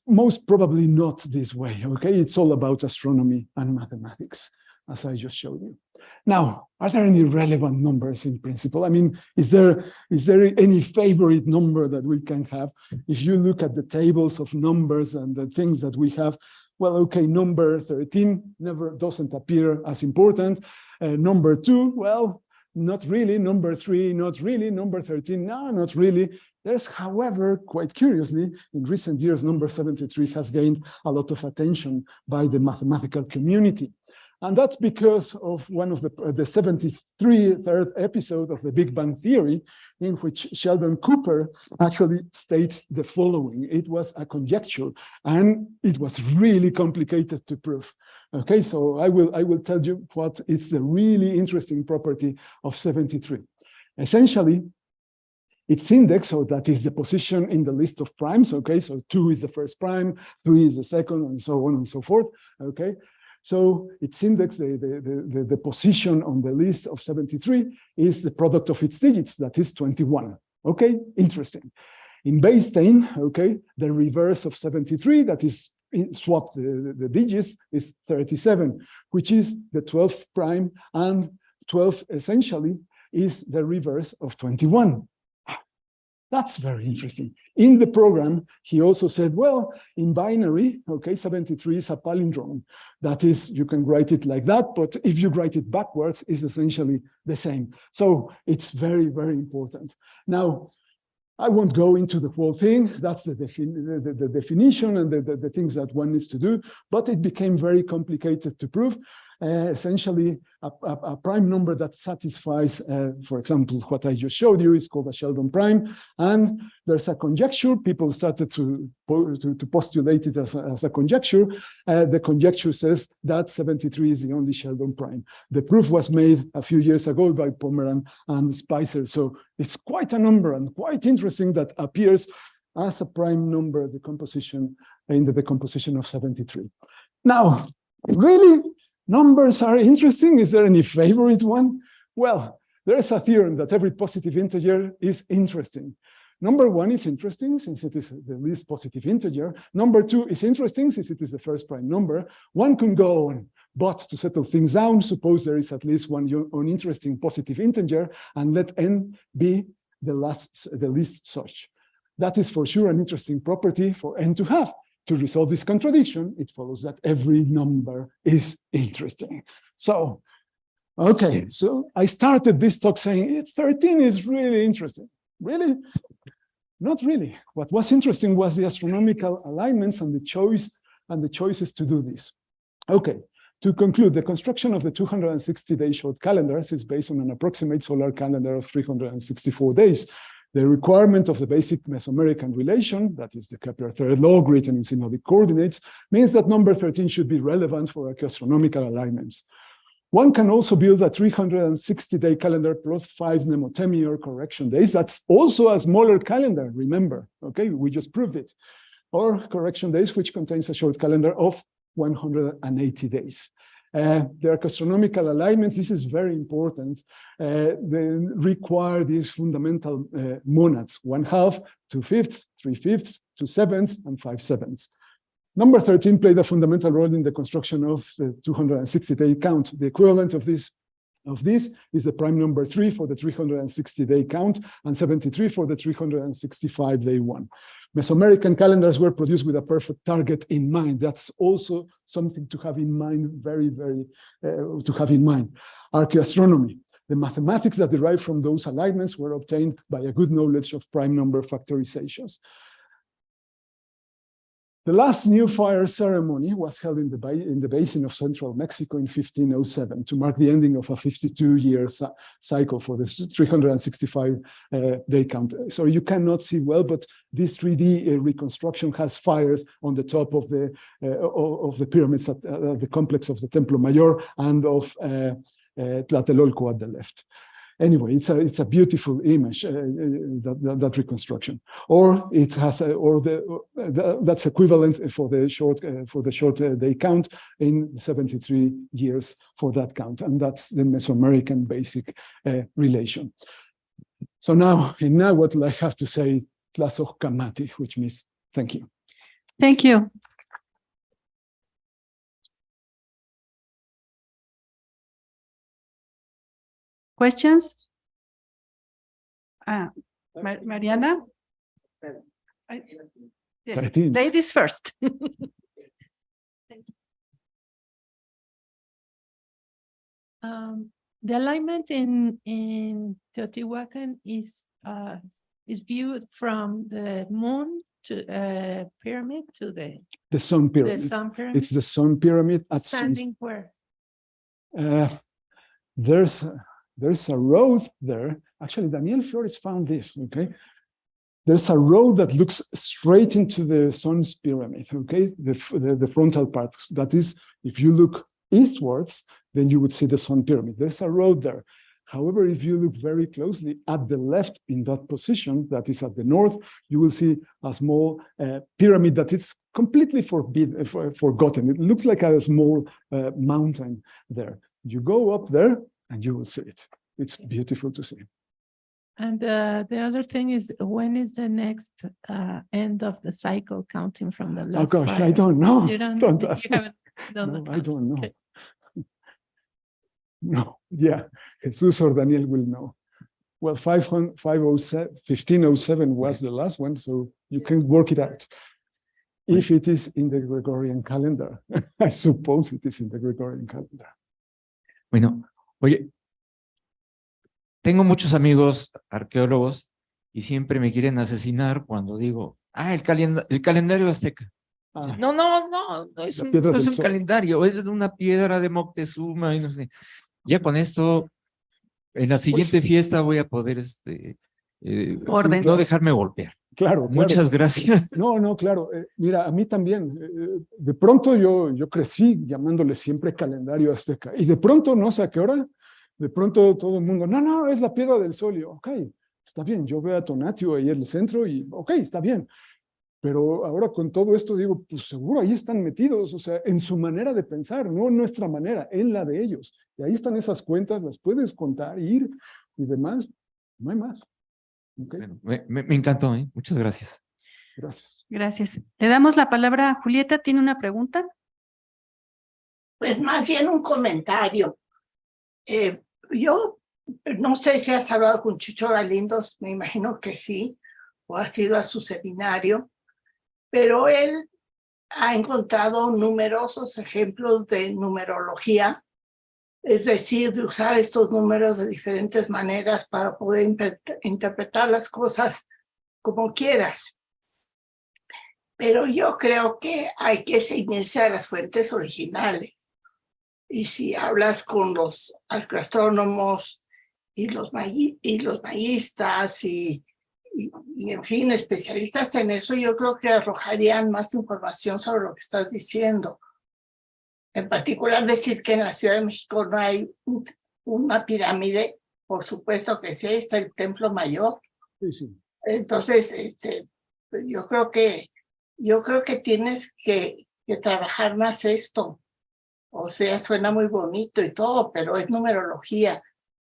most probably not this way, okay? It's all about astronomy and mathematics, as I just showed you. Now, are there any relevant numbers in principle? I mean, is there any favorite number that we can have? If you look at the tables of numbers and the things that we have, well, okay, number 13 doesn't appear as important. Number 2, well, not really. Number 3, not really. Number 13, no, not really. There's, however, quite curiously, in recent years, number 73 has gained a lot of attention by the mathematical community. And that's because of one of the 73rd episode of the Big Bang Theory, in which Sheldon Cooper actually states the following. It was a conjecture, and it was really complicated to prove. Okay, so I will tell you what is the really interesting property of 73. Essentially, its index, so that is the position in the list of primes, okay, so 2 is the first prime, 3 is the second, and so on and so forth, okay? So its index, the position on the list of 73 is the product of its digits, that is 21. Okay, interesting. In base 10, okay, the reverse of 73, that is swap the digits, is 37, which is the 12th prime, and 12 essentially is the reverse of 21. That's very interesting. In the program, he also said, well, in binary, okay, 73 is a palindrome. That is, you can write it like that, but if you write it backwards, it's essentially the same. So it's very, very important. Now, I won't go into the whole thing. That's the definition and the things that one needs to do, but it became very complicated to prove. Essentially, a prime number that satisfies, for example, what I just showed you is called a Sheldon prime, and there's a conjecture. People started to postulate it as a conjecture. The conjecture says that 73 is the only Sheldon prime. The proof was made a few years ago by Pomeran and Spicer, so it's quite a number and quite interesting that appears as a prime number, in the decomposition of 73. Now, really? Numbers are interesting. Is there any favorite one? Well, there is a theorem that every positive integer is interesting. Number 1 is interesting since it is the least positive integer. Number 2 is interesting since it is the first prime number. One can go on, but to settle things down, suppose there is at least one uninteresting positive integer, and let n be the least such. That is for sure an interesting property for n to have. To resolve this contradiction, it follows that every number is interesting. So, okay, so I started this talk saying 13 is really interesting. Really? Not really. What was interesting was the astronomical alignments and the choices to do this. Okay, to conclude, the construction of the 260-day short calendars is based on an approximate solar calendar of 364 days. The requirement of the basic Mesoamerican relation, that is the Kepler third law written in synodic coordinates, means that number 13 should be relevant for astronomical alignments. One can also build a 360-day calendar plus 5 mnemotemia or correction days. That's also a smaller calendar, remember, okay? We just proved it. Or correction days, which contains a short calendar of 180 days. Their astronomical alignments, this is very important. They require these fundamental monads, 1/2, 2/5, 3/5, 2/7, and 5/7. Number 13 played a fundamental role in the construction of the 260-day count. The equivalent of this is the prime number 3 for the 360-day count and 73 for the 365-day one. Mesoamerican calendars were produced with a perfect target in mind. That's also something to have in mind, very, very, to have in mind. Archaeoastronomy. The mathematics that derive from those alignments were obtained by a good knowledge of prime number factorizations. The last new fire ceremony was held in the basin of central Mexico in 1507 to mark the ending of a 52-year cycle for the 365-day count. So you cannot see well, but this 3D reconstruction has fires on the top of the pyramids at the complex of the Templo Mayor and of Tlatelolco at the left. Anyway, it's a beautiful image, that reconstruction. Or it has, that's equivalent for the short day count in 73 years for that count, and that's the Mesoamerican basic relation. So now what I have to say, Tlazoc Kamati, which means thank you. Thank you. Questions? Mariana? Yes, ladies first. The alignment in Teotihuacan is viewed from the moon to pyramid to the sun pyramid. The sun pyramid. It's the sun pyramid. Standing where? There's a road there. Actually, Daniel Flores found this, okay? There's a road that looks straight into the sun's pyramid, okay? The frontal part. That is, if you look eastwards, then you would see the sun pyramid. There's a road there. However, if you look very closely at the left in that position, that is at the north, you will see a small pyramid that is completely forgotten. It looks like a small mountain there. You go up there, and you will see it. It's beautiful to see. And the other thing is, when is the next end of the cycle counting from the last? Oh gosh, fire? I don't know. You don't ask you me. haven't done No, the I count. don't know. Okay. No, yeah, Jesus or Daniel will know. Well, 1507 was the last one, so you can work it out. If it is in the Gregorian calendar, I suppose it is in the Gregorian calendar. Bueno, oye, tengo muchos amigos arqueólogos y siempre me quieren asesinar cuando digo, el calendario azteca. No es un calendario, es una piedra de Moctezuma y no sé. Ya con esto, en la siguiente fiesta voy a poder no dejarme golpear. Claro. Muchas gracias. No, claro. Mira, a mí también. De pronto yo crecí llamándole siempre calendario azteca. Y de pronto, no sé a qué hora, de pronto todo el mundo, no, es la piedra del sol. Y ok, está bien. Yo veo a Tonatio ahí en el centro y ok, está bien. Pero ahora con todo esto digo, pues seguro ahí están metidos, o sea, en su manera de pensar, no en nuestra manera, en la de ellos. Y ahí están esas cuentas, las puedes contar, ir y demás. No hay más. Okay. Bueno, me encantó, ¿eh? Muchas gracias. Gracias. Gracias. Le damos la palabra a Julieta. ¿Tiene una pregunta? Pues más bien un comentario. Yo no sé si has hablado con Chucho Galindos, me imagino que sí, o has ido a su seminario, pero él ha encontrado numerosos ejemplos de numerología, es decir, de usar estos números de diferentes maneras para poder interpretar las cosas como quieras. Pero yo creo que hay que ceñirse a las fuentes originales. Y si hablas con los arqueoastrónomos y los mayistas y en fin, especialistas en eso, yo creo que arrojarían más información sobre lo que estás diciendo. En particular decir que en la Ciudad de México no hay una pirámide, por supuesto que sí, está el Templo Mayor. Sí, sí. Entonces, yo creo que tienes que trabajar más esto. O sea, suena muy bonito y todo, pero es numerología.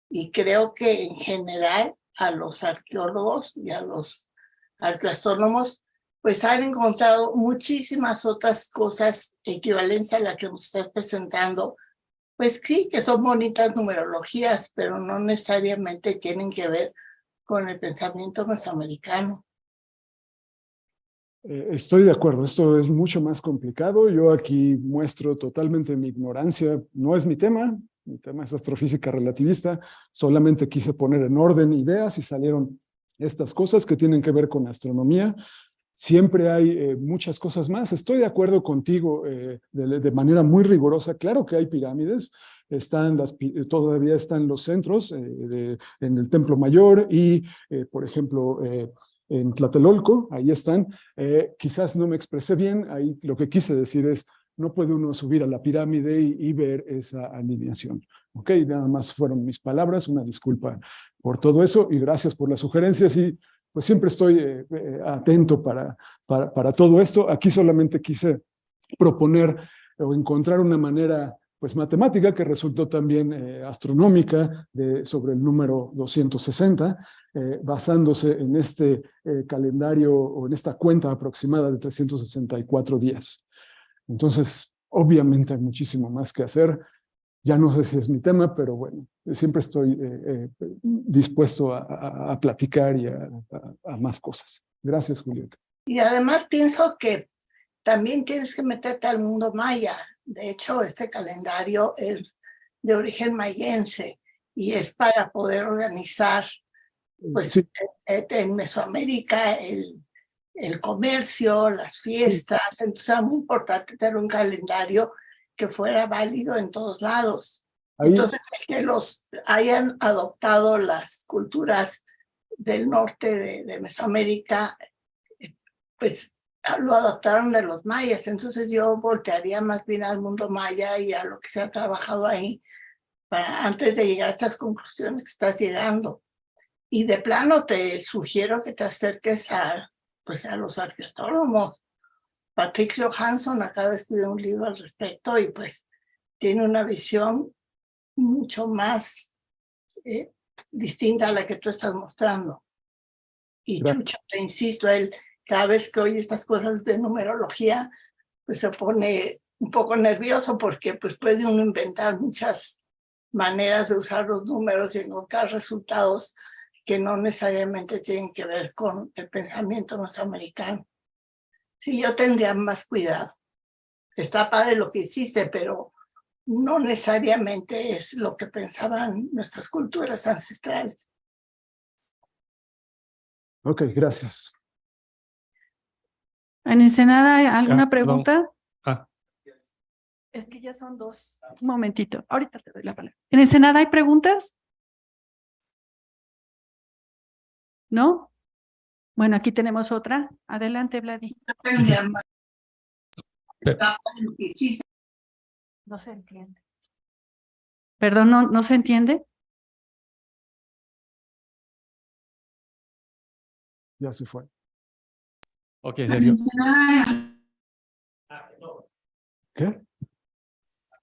Y creo que en general a los arqueólogos y a los arqueoastrónomos pues han encontrado muchísimas otras cosas equivalentes a la que nos estás presentando. Pues sí, que son bonitas numerologías, pero no necesariamente tienen que ver con el pensamiento mesoamericano. Estoy de acuerdo, esto es mucho más complicado. Yo aquí muestro totalmente mi ignorancia. No es mi tema es astrofísica relativista. Solamente quise poner en orden ideas y salieron estas cosas que tienen que ver con astronomía. Siempre hay muchas cosas más. Estoy de acuerdo contigo de manera muy rigurosa. Claro que hay pirámides, todavía están los centros en el Templo Mayor y, por ejemplo, en Tlatelolco, ahí están. Quizás no me expresé bien, ahí lo que quise decir es, no puede uno subir a la pirámide y ver esa alineación. Ok, nada más fueron mis palabras, una disculpa por todo eso y gracias por las sugerencias y pues siempre estoy atento para todo esto. Aquí solamente quise proponer o encontrar una manera pues matemática que resultó también astronómica sobre el número 260, basándose en este calendario o en esta cuenta aproximada de 364 días. Entonces, obviamente hay muchísimo más que hacer. Ya no sé si es mi tema, pero bueno, siempre estoy dispuesto a platicar y a más cosas. Gracias, Julieta. Y además pienso que también tienes que meterte al mundo maya. De hecho, este calendario es de origen mayense y es para poder organizar, pues, sí, en Mesoamérica el comercio, las fiestas. Sí. Entonces era muy importante tener un calendario que fuera válido en todos lados. Ahí. Entonces, que los hayan adoptado las culturas del norte de Mesoamérica, pues lo adoptaron de los mayas. Entonces yo voltearía más bien al mundo maya y a lo que se ha trabajado ahí antes de llegar a estas conclusiones que estás llegando. Y de plano te sugiero que te acerques a los arqueoastrónomos. Patrick Johansson acaba de escribir un libro al respecto y pues tiene una visión mucho más distinta a la que tú estás mostrando. Y Chucho, te insisto, él cada vez que oye estas cosas de numerología, pues se pone un poco nervioso porque pues puede uno inventar muchas maneras de usar los números y encontrar resultados que no necesariamente tienen que ver con el pensamiento norteamericano. Sí, yo tendría más cuidado. Está padre lo que hiciste, pero no necesariamente es lo que pensaban nuestras culturas ancestrales. Ok, gracias. ¿En Ensenada hay alguna pregunta? Ah. Es que ya son dos. Un momentito, ahorita te doy la palabra. ¿En Ensenada hay preguntas? ¿No? Bueno, aquí tenemos otra. Adelante, Vladi. No se entiende. Perdón, ¿no se entiende? Ya se fue. Ok, Sergio. ¿Qué? Un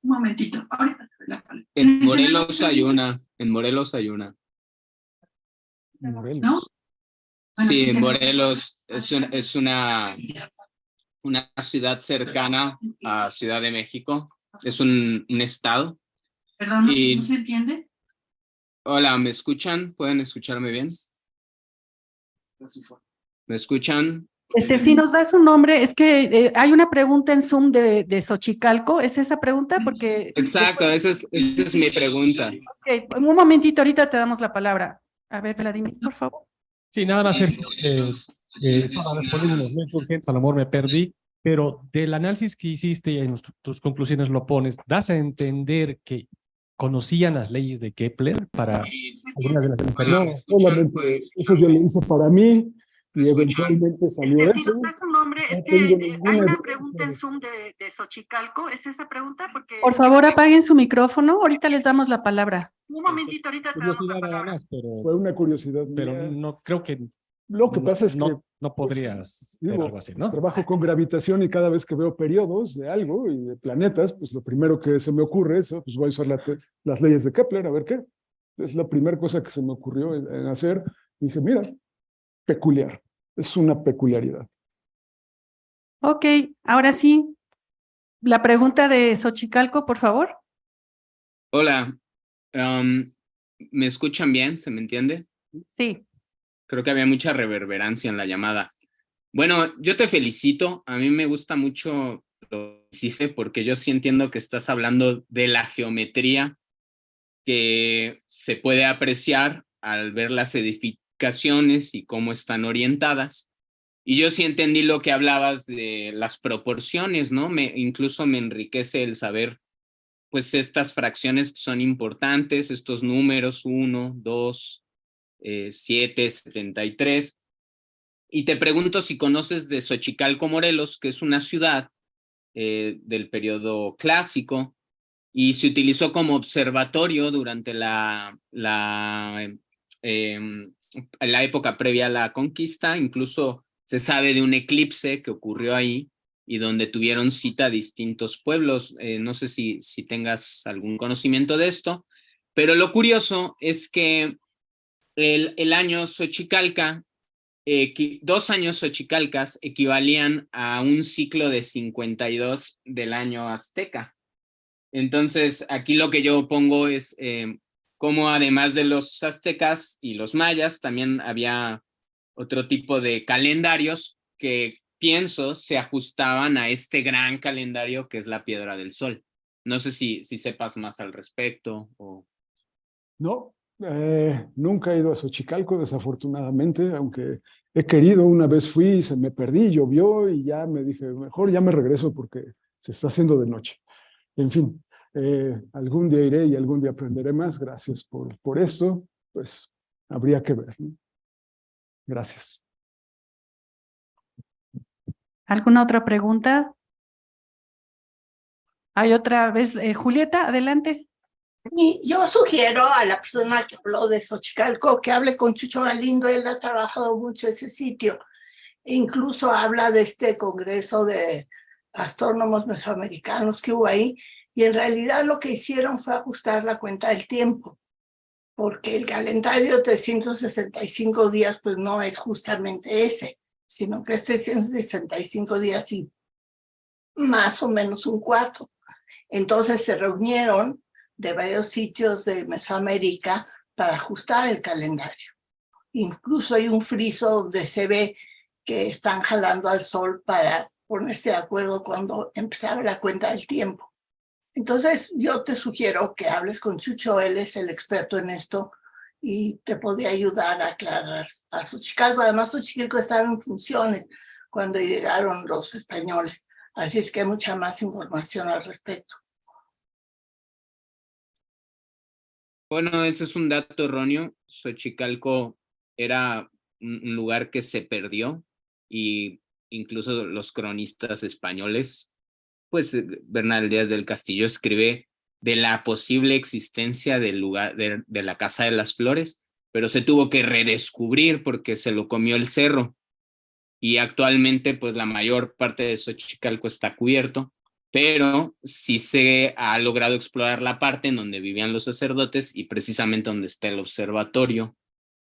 momentito, ahorita te doy la palabra. En Morelos hay una. En Morelos hay una. Morelos. ¿No? Bueno, sí, en Morelos es una ciudad cercana a Ciudad de México. Es un estado. Perdón, ¿no se entiende? Hola, ¿me escuchan? ¿Pueden escucharme bien? ¿Me escuchan? Si nos das un nombre, es que hay una pregunta en Zoom de Xochicalco, ¿es esa pregunta? Porque exacto, esa es mi pregunta. Ok, un momentito, ahorita te damos la palabra. A ver, Vladimir, por favor. Sí, nada más, Sergio. Para responder unos mails urgentes, a lo mejor me perdí, pero del análisis que hiciste y en tus conclusiones lo pones, ¿das a entender que conocían las leyes de Kepler para algunas de las experiencias? No, solamente eso yo lo hice para mí. y eventualmente salió Si eso. nos da su nombre, No es que tengo hay ninguna una duda pregunta en sobre- Zoom de Xochicalco, ¿es esa pregunta? Porque por favor, apaguen su micrófono, ahorita les damos la palabra. Un momentito, ahorita te damos la Curiosidad nada palabra. más, Fue una curiosidad pero mía. no creo que Lo que pasa es que no pues, podrías hacer digo, algo así, ¿no? trabajo con gravitación y cada vez que veo periodos de algo y de planetas, pues lo primero que se me ocurre es, pues voy a usar las leyes de Kepler, a ver qué. Es la primera cosa que se me ocurrió en hacer. Dije, mira, peculiar, es una peculiaridad. Ok, ahora sí, la pregunta de Xochicalco, por favor. Hola, ¿me escuchan bien? ¿Se me entiende? Sí. Creo que había mucha reverberancia en la llamada. Bueno, yo te felicito. A mí me gusta mucho lo que hiciste porque yo sí entiendo que estás hablando de la geometría que se puede apreciar al ver las edificaciones y cómo están orientadas. Y yo sí entendí lo que hablabas de las proporciones, ¿no? Incluso me enriquece el saber, pues, estas fracciones que son importantes, estos números 1, 2, 7, 73. Y te pregunto si conoces de Xochicalco, Morelos, que es una ciudad del periodo clásico, y se utilizó como observatorio durante la época previa a la conquista. Incluso se sabe de un eclipse que ocurrió ahí y donde tuvieron cita distintos pueblos. No sé si tengas algún conocimiento de esto, pero lo curioso es que el año Xochicalca, 2 años Xochicalcas equivalían a un ciclo de 52 del año azteca. Entonces, aquí lo que yo pongo es cómo además de los aztecas y los mayas, también había otro tipo de calendarios que pienso se ajustaban a este gran calendario que es la Piedra del Sol. No sé si sepas más al respecto o... No, nunca he ido a Xochicalco, desafortunadamente, aunque he querido, una vez fui y se me perdí, llovió y ya me dije, mejor ya me regreso porque se está haciendo de noche. En fin, algún día iré y algún día aprenderé más. Gracias por esto. Pues habría que ver, ¿no? Gracias. ¿Alguna otra pregunta? Hay otra vez, Julieta, adelante. Y yo sugiero a la persona que habló de Xochicalco que hable con Chucho Galindo. Él ha trabajado mucho ese sitio e incluso habla de este congreso de astrónomos mesoamericanos que hubo ahí, y en realidad lo que hicieron fue ajustar la cuenta del tiempo, porque el calendario de 365 días pues no es justamente ese, sino que es 365 días y más o menos un cuarto. Entonces se reunieron de varios sitios de Mesoamérica para ajustar el calendario. Incluso hay un friso donde se ve que están jalando al sol para ponerse de acuerdo cuando empezaba la cuenta del tiempo. Entonces yo te sugiero que hables con Chucho, él es el experto en esto y te podría ayudar a aclarar a Xochicalco. Además, Xochicalco estaba en funciones cuando llegaron los españoles, así es que hay mucha más información al respecto. Bueno, ese es un dato erróneo. Xochicalco era un lugar que se perdió y incluso los cronistas españoles, pues Bernal Díaz del Castillo escribe de la posible existencia del lugar de la Casa de las Flores, pero se tuvo que redescubrir porque se lo comió el cerro y actualmente pues la mayor parte de Xochicalco está cubierto, pero sí se ha logrado explorar la parte en donde vivían los sacerdotes y precisamente donde está el observatorio,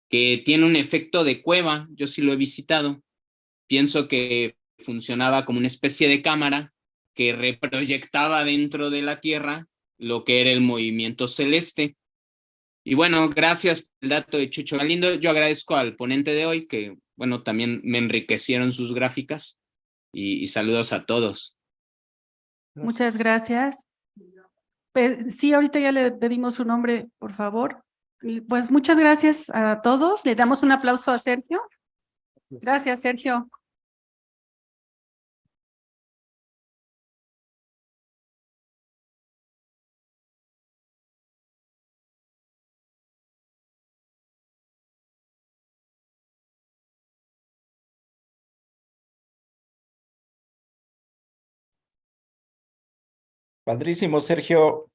que tiene un efecto de cueva. Yo sí lo he visitado. Pienso que funcionaba como una especie de cámara que reproyectaba dentro de la Tierra lo que era el movimiento celeste. Y bueno, gracias por el dato de Chucho Galindo. Yo agradezco al ponente de hoy que, bueno, también me enriquecieron sus gráficas y saludos a todos. Muchas gracias. Sí, ahorita ya le pedimos su nombre, por favor. Y pues muchas gracias a todos. Le damos un aplauso a Sergio. Gracias, Sergio. Padrísimo, Sergio.